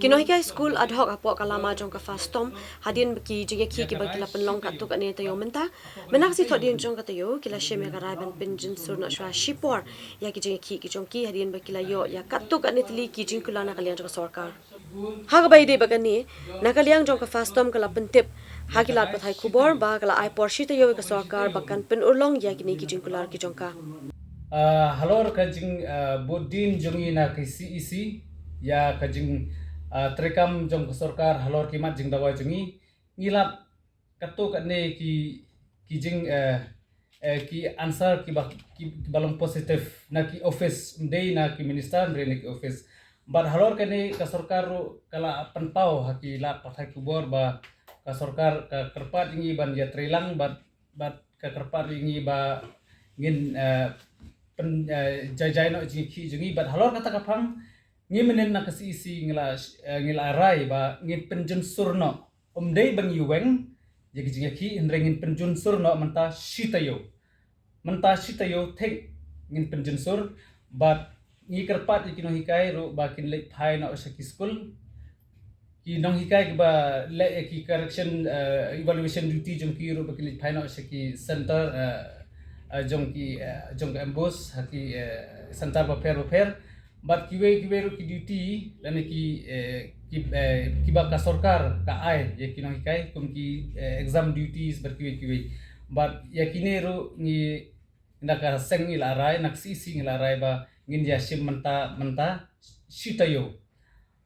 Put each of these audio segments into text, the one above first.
Kinohikai school ad hoc apo kalama jong ka fastom hadin ki jige ki bagila penlong ka tuk ane tayo menta menak si thodin jong ka tayo kila sheme ka ban pinjin sur na shwa shipor ya ki jige ki jong ki hadin bakila yo ya katuk ane tli ki jing kula na kalian jong sarkar ha bai de bagani na kalian jong ka fastom kala pentip hagilat pathai kubor ba kala ai porshi tayo ka sarkar bakan pen urlong ya ki ni ki jing kular ki jong ka halor kajing bodin jongi na ke CEC ya kajing terekam jong ke sarkar halor kimat jing dawa jongi ngilap kato katne ki jing ki answer ki balong positif na ki office ndei na ki minister ndei ki office but halor kene ka sarkar kala penpau haki la pathai kubor ba ka sarkar ka kerpat ingi ban ya trilang but ka kerpat ingi ba ngin jai no ki jungi bat halor kata kapang ngi menen na kasi isi ngila arai ba ngi penjun surno dei bang yuweng jadi jinga ki indrengin penjun surno menta shitayo tek ngin penjun sur bat ngi kerpat ikino hikai ro ba kin lek thai no saki school ki nong hikai ba le ki correction evaluation duty jong ki ro ba kin lek thai no saki center jong embos haki santar baper but kiwe ru ki duty lane ki ba ka sarkar ka ai ye kinong hikai kum ki exam duties ber kiwe but ya kine ru ngi ndaka seng ngi larai nak sisi ngi larai ba ngin ya sim menta sitayo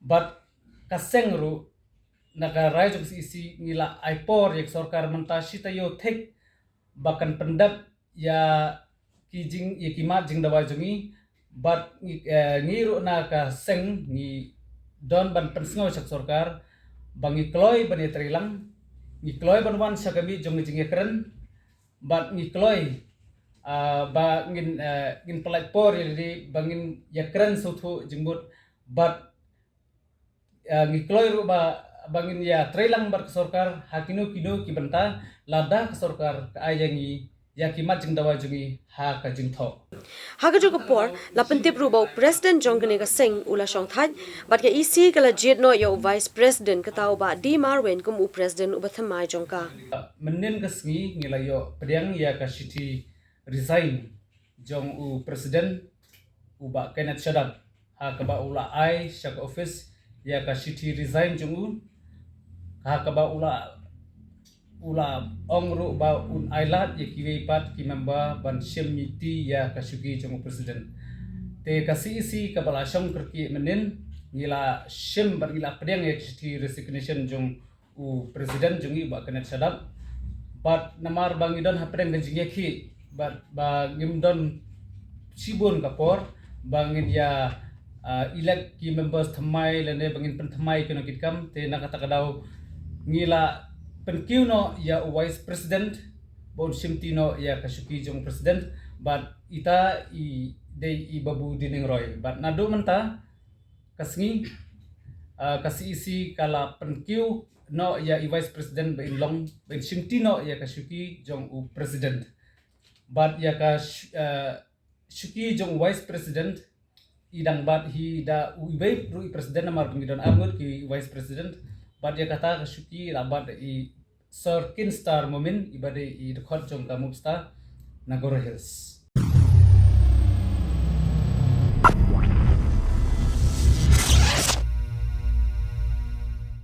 but ka seng ru naka rai jong sisi ngi la aipor ye sarkar menta sitayo thek bakan pendap ya kijing ya kimat jing dawa jungi but ngiru na ka seng ni don ban pensngo sak sarkar bangi kloy ban trilang ni kloy ban wan sakami jong jing keren but ni kloy ba ngin pelai por jadi bangin ya keren suthu jingbut but ni kloy ru ba bangin ya trilang bar sarkar hakino kido kibenta lada ka sarkar ka ayangi ya kimat jing dawa jungi ha ka jing tho ha ka jong por la pentip ru ba president jong ne ka seng ula shong thai bat ke ec kala jet no yo vice president ka tau ba di marwen kum u president u bathamai jong ka menen ka sngi ngilayo pediang ya ka city resign jong u president u ba Kenneth Shadab ha ka ba ula ai shak office ya ka city resign jong u ha ka ba ula ongru ba un ailat ye kiwe pat ki member ban shemiti ya kasugi jong president te kasi isi ka bala shong kerki menen ngila shem ban ngila pedeng ye city resignation jong u president jongi ba Kenneth Shadab but namar bangidon ha pedeng jing ye ki but ba ngimdon sibun kapor bangin ya elect ki members thamai lene bangin pen thamai kino kitkam te nakata kadau ngila penkiu no ya vice president bon simtino ya kasuki jong president but ita i babu dining roy but nado menta kasngi kasi isi kala penkiu no ya vice president ben long ben simtino ya kasuki jong u president but ya ka suki jong vice president idang bat hi da uibe ru president namar pengidon angut ki vice president but ya kata kasuki labat i Sir Kinstar Momin ibade i record jong ka Mubsta Nagoro Hills